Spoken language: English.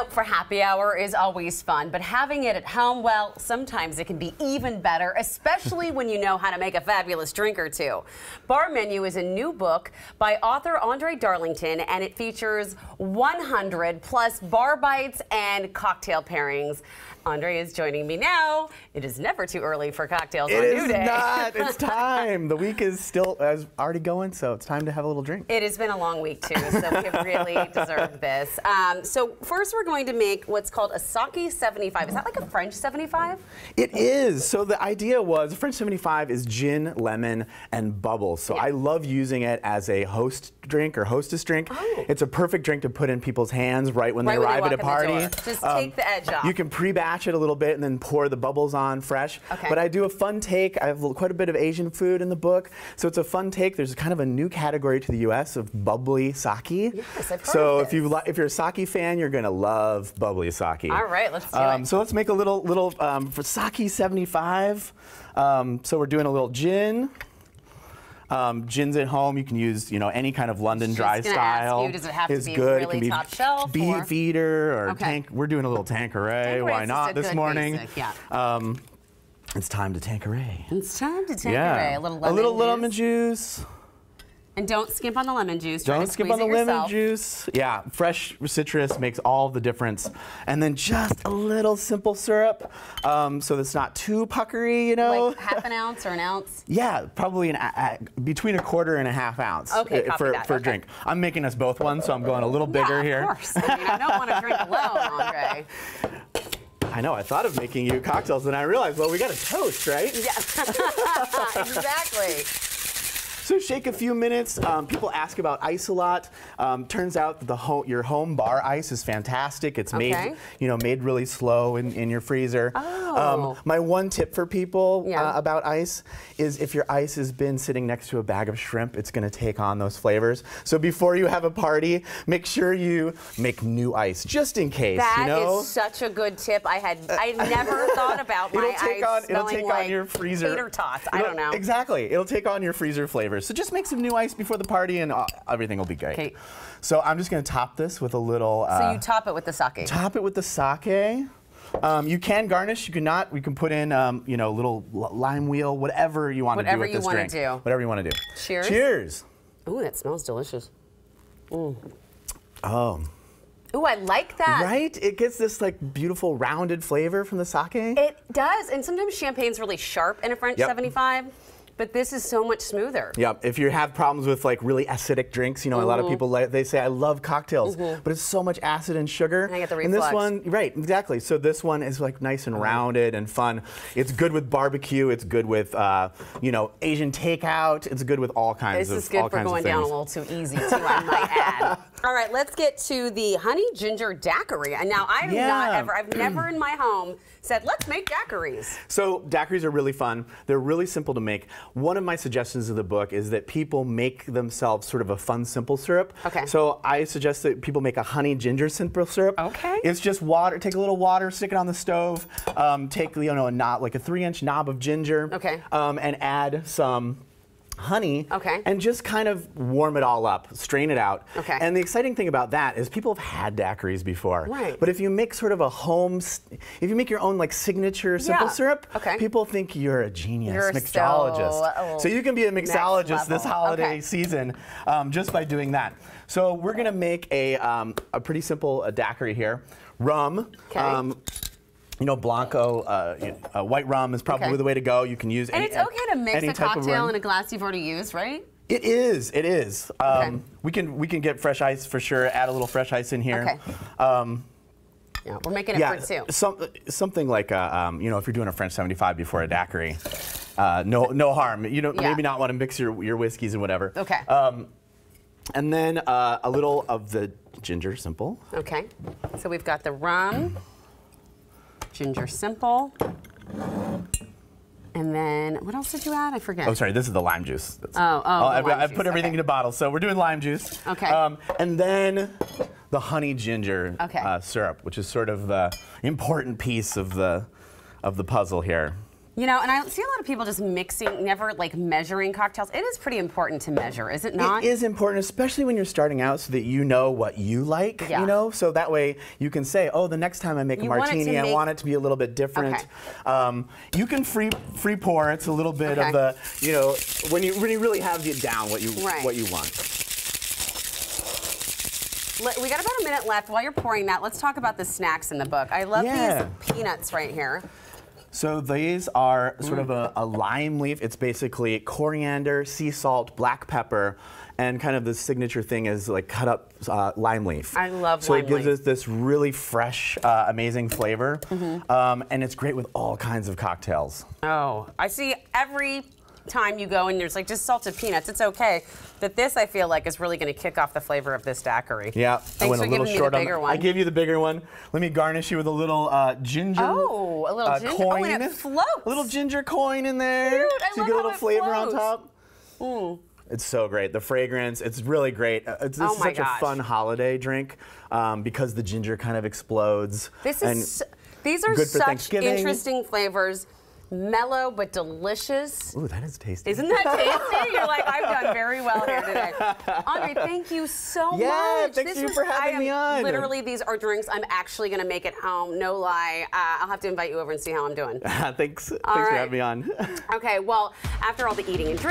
For happy hour is always fun, but having it at home, well, sometimes it can be even better, especially when you know how to make a fabulous drink or two. Bar Menu is a new book by author Andre Darlington, and it features 100 plus bar bites and cocktail pairings. Andre is joining me now. It is never too early for cocktails on New Day. It is not. It's time. The week is still already going, so it's time to have a little drink. It has been a long week, too, so we have really deserved this. So first we're going to make what's called a sake 75. Is that like a French 75? It is. So the idea was, French 75 is gin, lemon, and bubbles. So yeah. I love using it as a host drink or hostess drink. Oh. It's a perfect drink to put in people's hands right when they arrive at a party. Just take the edge off. You can pre-batch it a little bit and then pour the bubbles on fresh. Okay. But I do a fun take. I have quite a bit of Asian food in the book, so it's a fun take. There's kind of a new category to the U.S. of bubbly sake. Yes, I've heard so of this. if you're a sake fan, you're gonna love bubbly sake. All right, let's do it. So let's make a little for sake 75. So we're doing a little gin. Gins at home, you can use any kind of London dry style. Ask you, does it have to be good. really it can be top shelf? Beefeater or okay. tank. We're doing a little Tanqueray. Why not this morning? Basic, yeah. It's time to Tanqueray. It's time to Tanqueray. Yeah. A little lemon juice. And don't skimp on the lemon juice. Don't skimp on the lemon juice. Yeah, fresh citrus makes all the difference. And then just a little simple syrup, so it's not too puckery, Like half an ounce or an ounce? Yeah, probably between a quarter and a half ounce. Okay, for a drink. I'm making us both one, so I'm going a little bigger here. Of course. I mean, I don't want to drink alone, Andre. I know, I thought of making you cocktails, and I realized, well, we got to toast, right? Yeah, exactly. So shake a few minutes. People ask about ice a lot. Turns out that your home bar ice is fantastic. It's made, made really slow in your freezer. Oh. My one tip for people about ice is if your ice has been sitting next to a bag of shrimp, it's going to take on those flavors. So before you have a party, make sure you make new ice, just in case. That is such a good tip. I never thought about my ice smelling like your freezer. Tater tots. I don't know. Exactly. It'll take on your freezer flavors. So just make some new ice before the party and everything will be great. Okay. So I'm just going to top this with a little... so you top it with the sake? Top it with the sake. You can garnish, you can not. We can put in, little lime wheel, whatever you want to do with this drink. Whatever you want to do. Cheers. Cheers. Ooh, that smells delicious. Mm. Oh. Ooh, I like that. Right? It gets this beautiful rounded flavor from the sake. It does, and sometimes champagne's really sharp in a French 75. But this is so much smoother. Yeah, if you have problems with really acidic drinks, a lot of people they say I love cocktails, but it's so much acid and sugar. And I get the reflux. And this one, right, exactly. So this one is nice and rounded and fun. It's good with barbecue. It's good with Asian takeout. It's good with all kinds of things. This is good for going down a little too easy too, I might add. All right, let's get to the honey ginger daiquiri. And now I've never in my home said let's make daiquiris. So daiquiris are really fun. They're really simple to make. One of my suggestions of the book is that people make themselves sort of a fun simple syrup. Okay. So I suggest that people make a honey ginger simple syrup. Okay. It's just water. Take a little water, stick it on the stove. Take a knob, like a 3-inch knob of ginger. Okay. And add some honey, okay, and just kind of warm it all up, strain it out. Okay. And the exciting thing about that is people have had daiquiris before. Right. But if you make sort of if you make your own signature simple syrup, people think you're a genius mixologist. So you can be a mixologist this holiday season just by doing that. So we're gonna make a pretty simple daiquiri here. Rum. Okay. Blanco, white rum is probably the way to go. You can use any. And it's okay to mix a cocktail in a glass you've already used, right? It is. It is. We can get fresh ice for sure. Add a little fresh ice in here. Okay. Yeah, we're making it for two. Something like if you're doing a French 75 before a daiquiri, no harm. Maybe not want to mix your whiskeys and whatever. Okay. And then a little of the ginger simple. Okay. So we've got the rum. Ginger simple. And then, what else did you add? I forget. Oh, sorry, this is the lime juice. I put everything in a bottle, so we're doing lime juice. Okay. And then the honey ginger syrup, which is sort of the important piece of the puzzle here. You know, and I see a lot of people just mixing, never like measuring cocktails. It is pretty important to measure, is it not? It is important, especially when you're starting out, so that you know what you like, you know? So that way you can say, oh, the next time I make a martini, I want it to be a little bit different. Okay. You can free pour. It's a little bit of the, you know, when you really have it down what you want. We got about a minute left. While you're pouring that, let's talk about the snacks in the book. I love these peanuts right here. So these are sort of a lime leaf. It's basically coriander, sea salt, black pepper, and kind of the signature thing is like cut up lime leaf. I love lime leaf. So it gives us this really fresh, amazing flavor, and it's great with all kinds of cocktails. Oh, I see every time you go and there's like just salted peanuts, it's okay. But this, I feel like, is really going to kick off the flavor of this daiquiri. Yeah, Thanks for giving me the bigger one. I give you the bigger one. Let me garnish you with a little ginger. Oh, a little ginger coin. Oh, and it floats. A little ginger coin in there. Dude, so you get a little flavor floats. on top. It's so great. The fragrance, it's really great. This is such a fun holiday drink because the ginger kind of explodes. These are such interesting flavors. Mellow but delicious. Ooh, that is tasty. Isn't that tasty? You're like, I've done very well here today. Andre, thank you so much. Yeah, thanks you for having me on. Literally, these are drinks I'm actually going to make at home. No lie. I'll have to invite you over and see how I'm doing. Thanks for having me on. Okay, well, after all the eating and drinking,